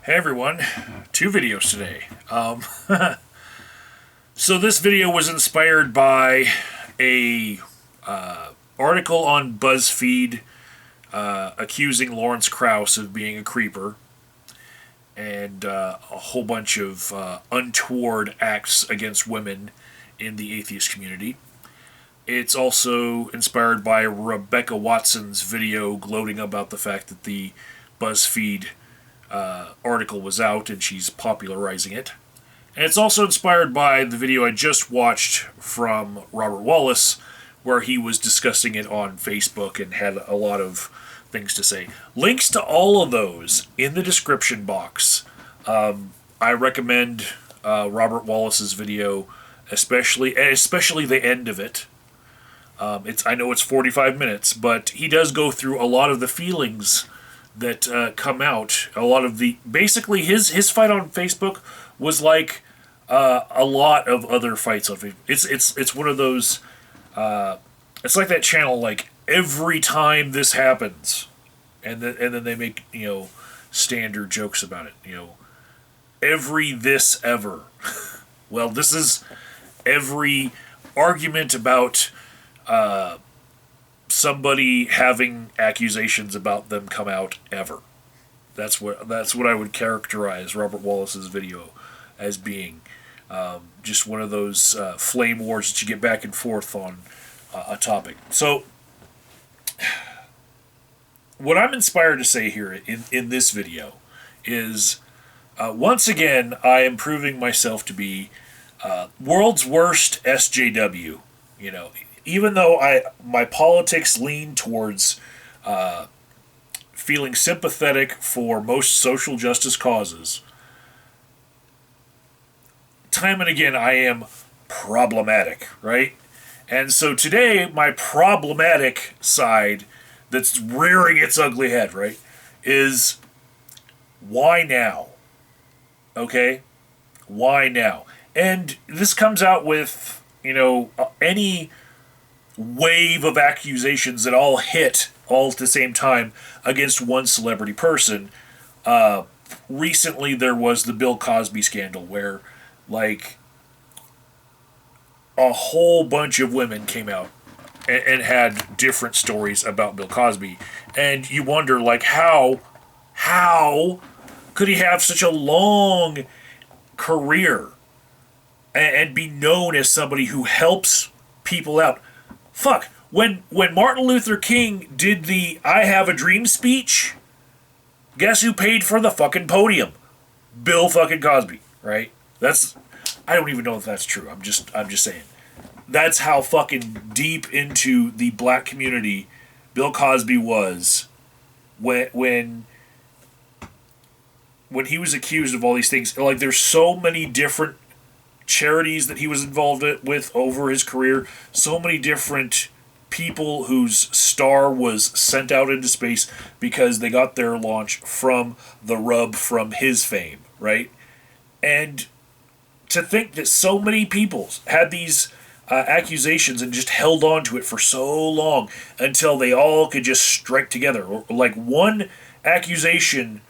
Hey everyone, two videos today. So this video was inspired by a article on Buzzfeed accusing Lawrence Krauss of being a creeper and a whole bunch of untoward acts against women in the atheist community. It's also inspired by Rebecca Watson's video gloating about the fact that the Buzzfeed article was out and she's popularizing it. And it's also inspired by the video I just watched from Robert Wallace, where he was discussing it on Facebook and had a lot of things to say. Links to all of those in the description box. I recommend Robert Wallace's video, especially the end of it. I know it's 45 minutes, but he does go through a lot of the feelings that come out. A lot of basically his fight on Facebook was like a lot of other fights on Facebook. It's one of those. It's like that channel. Like every time this happens, and then they make standard jokes about it. Every this ever. Well, this is every argument about somebody having accusations about them come out ever. That's what I would characterize Robert Wallace's video as being. Just one of those flame wars that you get back and forth on a topic. So, what I'm inspired to say here in this video is, once again, I am proving myself to be world's worst SJW. Even though my politics lean towards feeling sympathetic for most social justice causes, time and again I am problematic, right? And so today, my problematic side that's rearing its ugly head, right, is why now? Okay? Why now? And this comes out with, any wave of accusations that all hit all at the same time against one celebrity person. Recently, there was the Bill Cosby scandal where, like, a whole bunch of women came out and had different stories about Bill Cosby. And you wonder, like, how could he have such a long career and be known as somebody who helps people out? Fuck, when Martin Luther King did the I Have a Dream speech, guess who paid for the fucking podium? Bill fucking Cosby, right? I don't even know if that's true. I'm just saying. That's how fucking deep into the black community Bill Cosby was when he was accused of all these things. Like, there's so many different charities that he was involved with over his career, so many different people whose star was sent out into space because they got their launch from the rub from his fame, right? And to think that so many people had these accusations and just held on to it for so long until they all could just strike together. Or, like, one accusation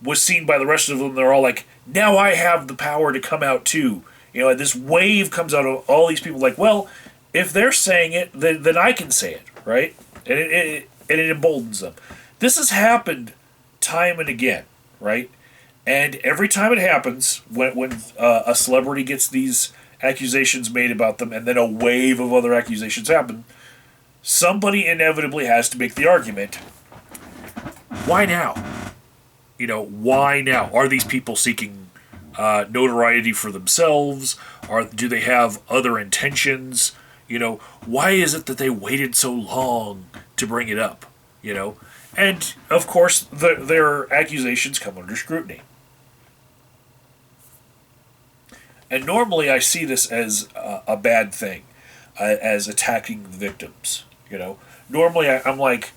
was seen by the rest of them, they're all like, now I have the power to come out too. And this wave comes out of all these people like, well, if they're saying it, then I can say it, right? And it emboldens them. This has happened time and again, right? And every time it happens, when a celebrity gets these accusations made about them and then a wave of other accusations happen, somebody inevitably has to make the argument, why now? Why now? Are these people seeking notoriety for themselves? Do they have other intentions? Why is it that they waited so long to bring it up? And of course, their accusations come under scrutiny. And normally I see this as a bad thing, as attacking the victims. Normally I'm like,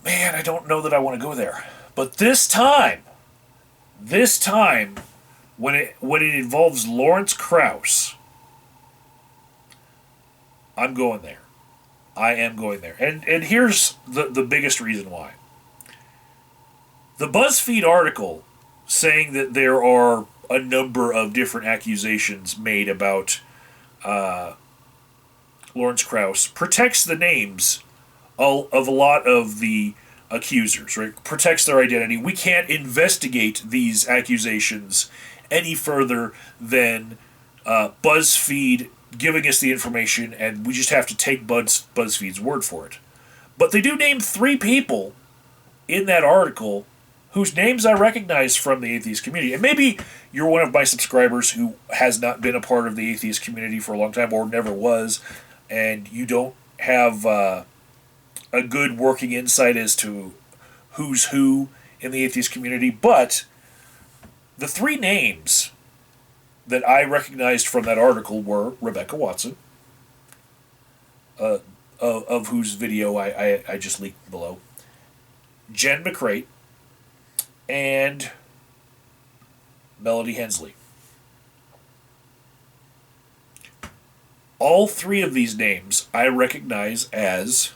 man, I don't know that I want to go there. But this time, when it involves Lawrence Krauss, I'm going there. I am going there. And here's the biggest reason why. The BuzzFeed article saying that there are a number of different accusations made about Lawrence Krauss protects the names of a lot of the accusers, right? Protects their identity. We can't investigate these accusations any further than Buzzfeed giving us the information, and we just have to take Buzzfeed's word for it. But they do name 3 people in that article whose names I recognize from the atheist community. And maybe you're one of my subscribers who has not been a part of the atheist community for a long time or never was, and you don't have a good working insight as to who's who in the atheist community. But the 3 names that I recognized from that article were Rebecca Watson, of whose video I just leaked below, Jen McCrate, and Melody Hensley. All 3 of these names I recognize as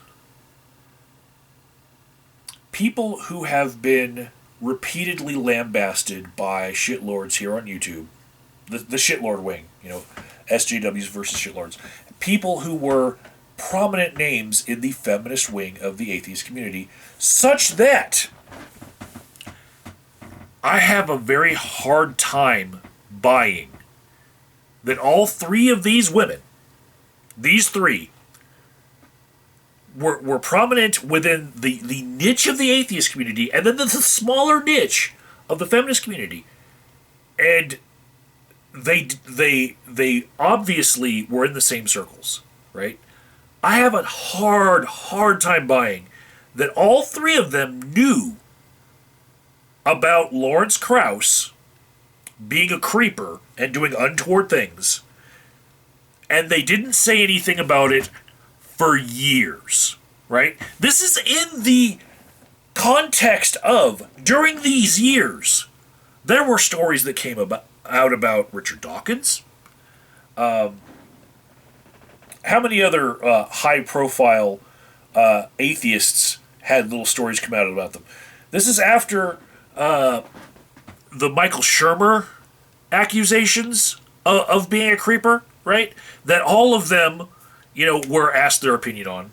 people who have been repeatedly lambasted by shitlords here on YouTube. The shitlord wing, SJWs versus shitlords. People who were prominent names in the feminist wing of the atheist community, such that I have a very hard time buying that all 3 of these women, these 3, were prominent within the niche of the atheist community and then the smaller niche of the feminist community. And they obviously were in the same circles, right? I have a hard time buying that all 3 of them knew about Lawrence Krauss being a creeper and doing untoward things, and they didn't say anything about it for years, right? This is in the context of, during these years, there were stories that came out about Richard Dawkins. How many other high-profile atheists had little stories come out about them? This is after the Michael Shermer accusations of being a creeper, right? That all of them, were asked their opinion on,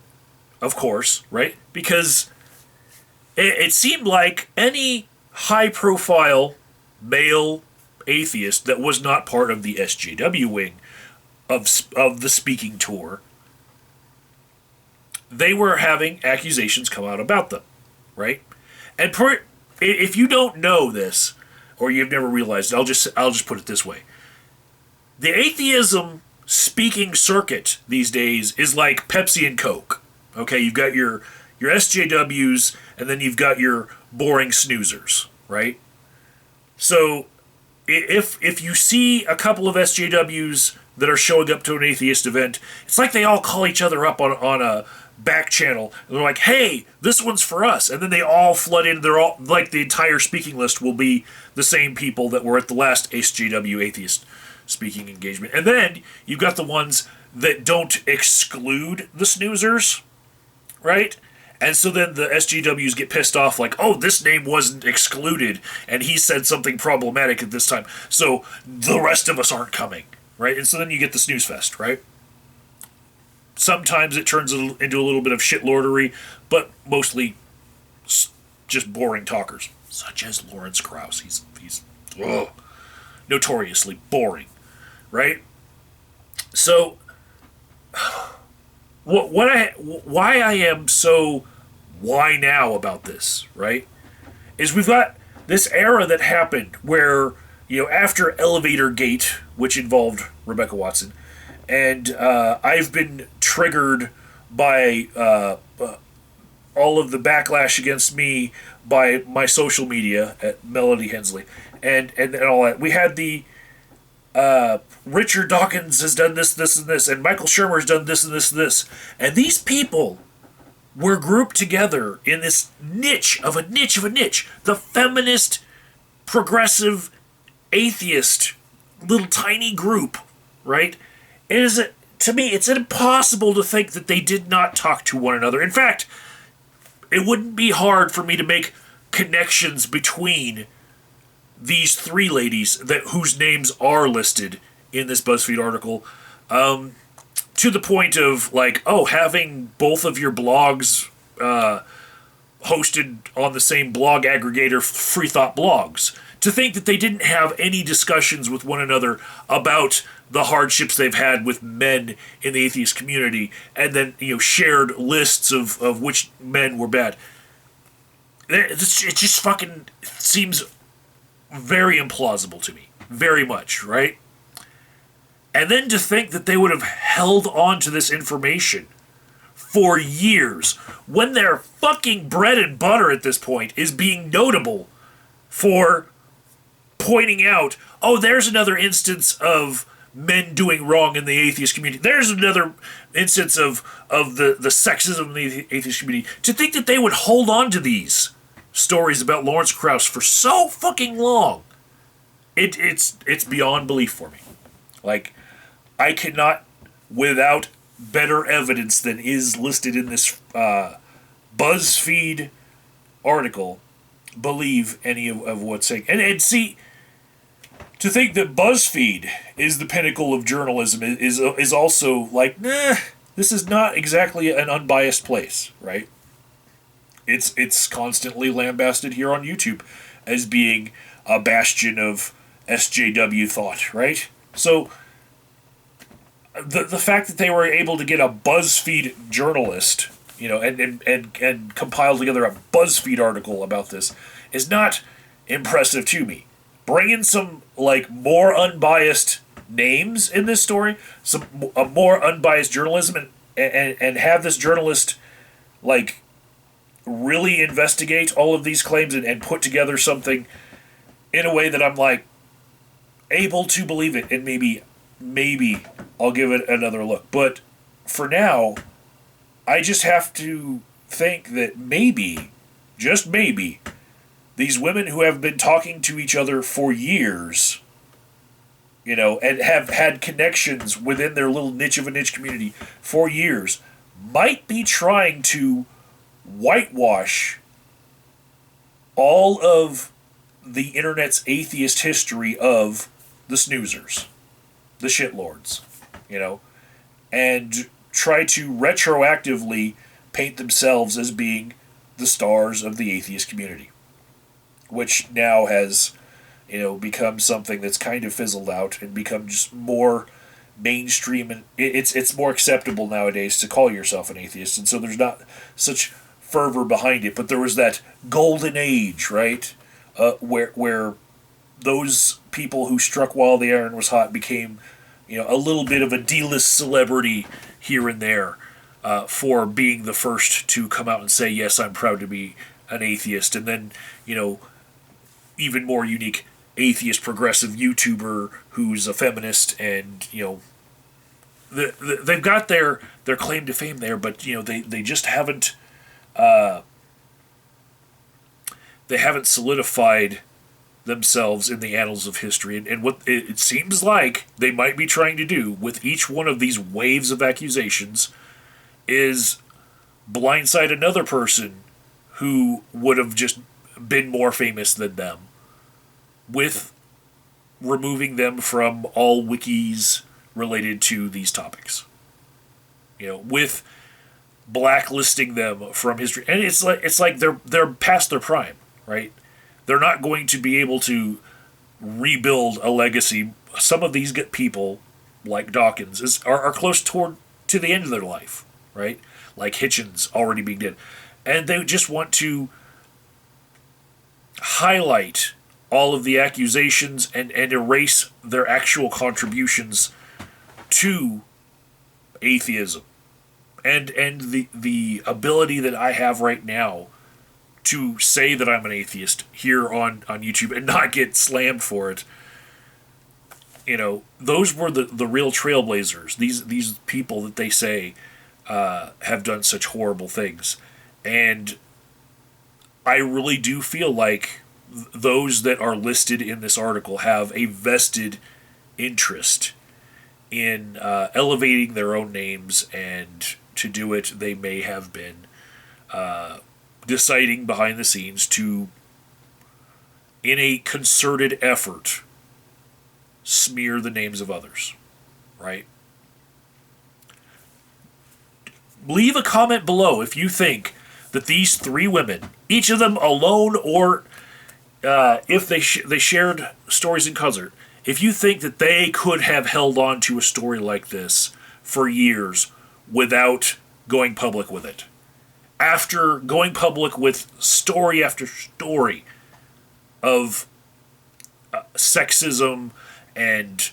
of course, right? Because it seemed like any high-profile male atheist that was not part of the SJW wing of the speaking tour, they were having accusations come out about them, right? And if you don't know this, or you've never realized it, I'll just put it this way: the atheism speaking circuit these days is like Pepsi and Coke. Okay, you've got your SJWs, and then you've got your boring snoozers, right? So if you see a couple of SJWs that are showing up to an atheist event, it's like they all call each other up on a back channel, and they're like, hey, this one's for us, and then they all flood in. They're all like, the entire speaking list will be the same people that were at the last SJW atheist speaking engagement. And then you've got the ones that don't exclude the snoozers, right? And so then the SJWs get pissed off, like, oh, this name wasn't excluded, and he said something problematic at this time, so the rest of us aren't coming, right? And so then you get the snooze fest, right? Sometimes it turns into a little bit of shitlordery, but mostly just boring talkers, such as Lawrence Krauss. He's notoriously boring, right? So why I am so why now about this, right, is we've got this era that happened where, after Elevator Gate, which involved Rebecca Watson, and I've been triggered by all of the backlash against me by my social media at Melody Hensley, and all that. We had the Richard Dawkins has done this, and this, and Michael Shermer's done this and this and this. And these people were grouped together in this niche of a niche of a niche. The feminist, progressive, atheist, little tiny group, right? To me, it's impossible to think that they did not talk to one another. In fact, it wouldn't be hard for me to make connections between these three ladies whose names are listed in this BuzzFeed article, to the point of like, oh, having both of your blogs hosted on the same blog aggregator, Free Thought Blogs. To think that they didn't have any discussions with one another about the hardships they've had with men in the atheist community, and then shared lists of which men were bad. It just fucking seems very implausible to me, very much, right? And then to think that they would have held on to this information for years, when their fucking bread and butter at this point is being notable for pointing out, oh, there's another instance of men doing wrong in the atheist community. There's another instance of the sexism in the atheist community. To think that they would hold on to these stories about Lawrence Krauss for so fucking long, it's beyond belief for me. Like, I cannot, without better evidence than is listed in this BuzzFeed article, believe any of what's saying. And see, to think that BuzzFeed is the pinnacle of journalism is also like, nah, this is not exactly an unbiased place, right? It's constantly lambasted here on YouTube as being a bastion of SJW thought, right? So the fact that they were able to get a BuzzFeed journalist, and compile together a BuzzFeed article about this is not impressive to me. Bring in some more unbiased names in this story, a more unbiased journalism, and have this journalist really investigate all of these claims and put together something in a way that I'm able to believe it, and maybe I'll give it another look. But for now, I just have to think that maybe, just maybe, these women who have been talking to each other for years, and have had connections within their little niche of a niche community for years, might be trying to whitewash all of the internet's atheist history of the snoozers, the shitlords, and try to retroactively paint themselves as being the stars of the atheist community, which now has, become something that's kind of fizzled out and become just more mainstream, and it's more acceptable nowadays to call yourself an atheist, and so there's not such fervor behind it. But there was that golden age, right, where those people who struck while the iron was hot became, a little bit of a D-list celebrity here and there, for being the first to come out and say, yes, I'm proud to be an atheist. And then, even more unique, atheist progressive YouTuber who's a feminist, and, they've got their claim to fame there, but, they just haven't, they haven't solidified themselves in the annals of history. And what it seems like they might be trying to do with each one of these waves of accusations is blindside another person who would have just been more famous than them, with removing them from all wikis related to these topics. With blacklisting them from history. And it's like they're past their prime, right? They're not going to be able to rebuild a legacy. Some of these people, like Dawkins, are close to the end of their life, right? Like Hitchens already being dead. And they just want to highlight all of the accusations and erase their actual contributions to atheism. And the ability that I have right now to say that I'm an atheist here on YouTube and not get slammed for it, those were the real trailblazers. These people that they say have done such horrible things. And I really do feel like those that are listed in this article have a vested interest in elevating their own names, and to do it, they may have been deciding behind the scenes to in a concerted effort, smear the names of others, right? Leave a comment below if you think that these three women, each of them alone or if they shared stories in concert, if you think that they could have held on to a story like this for years without going public with it. After going public with story after story of sexism and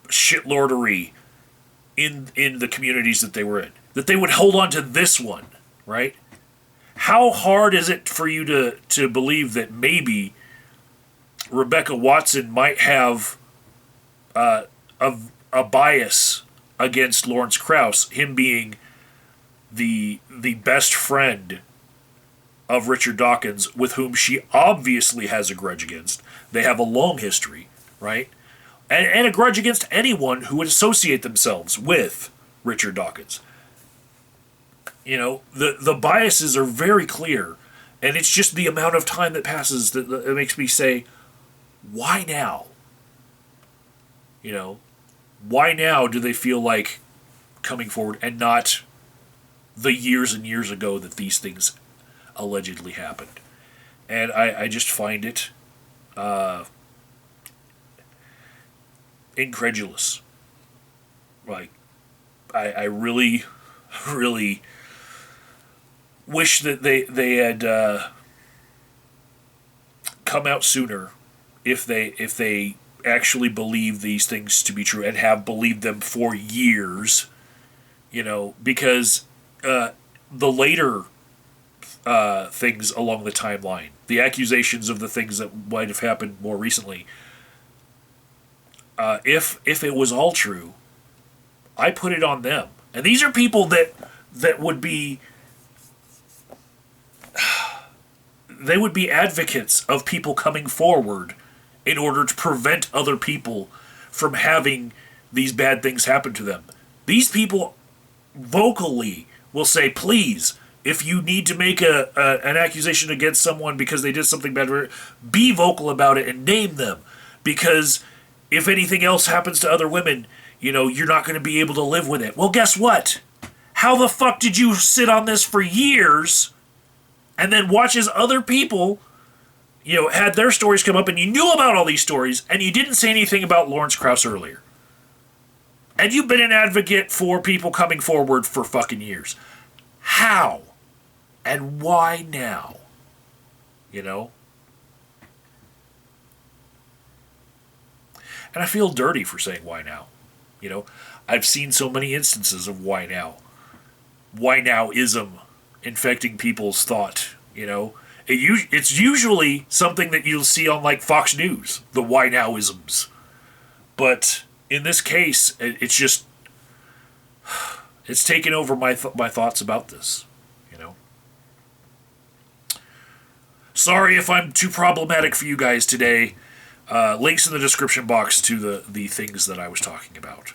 shitlordery in the communities that they were in, that they would hold on to this one, right? How hard is it for you to believe that maybe Rebecca Watson might have a bias against Lawrence Krauss, him being the best friend of Richard Dawkins, with whom she obviously has a grudge against. They have a long history, right? And a grudge against anyone who would associate themselves with Richard Dawkins. You know, the biases are very clear, and it's just the amount of time that passes that makes me say, why now? You know, why now do they feel like coming forward and not the years and years ago that these things allegedly happened? And I just find it incredulous. Like, I really, really wish that they had come out sooner if they actually believe these things to be true and have believed them for years, you know, because the later things along the timeline, the accusations of the things that might have happened more recently, if it was all true, I put it on them. And these are people that would be they would be advocates of people coming forward in order to prevent other people from having these bad things happen to them. These people vocally will say, please, if you need to make an accusation against someone because they did something bad, be vocal about it and name them. Because if anything else happens to other women, you know, you're not going to be able to live with it. Well, guess what? How the fuck did you sit on this for years and then watch as other people, you know, had their stories come up and you knew about all these stories and you didn't say anything about Lawrence Krauss earlier? And you've been an advocate for people coming forward for fucking years. How? And why now? You know? And I feel dirty for saying why now. You know? I've seen so many instances of why now. Why now-ism infecting people's thought, you know? It's usually something that you'll see on, like, Fox News, the why now-isms. But in this case, it's just... it's taken over my thoughts about this, you know? Sorry if I'm too problematic for you guys today. Links in the description box to the things that I was talking about.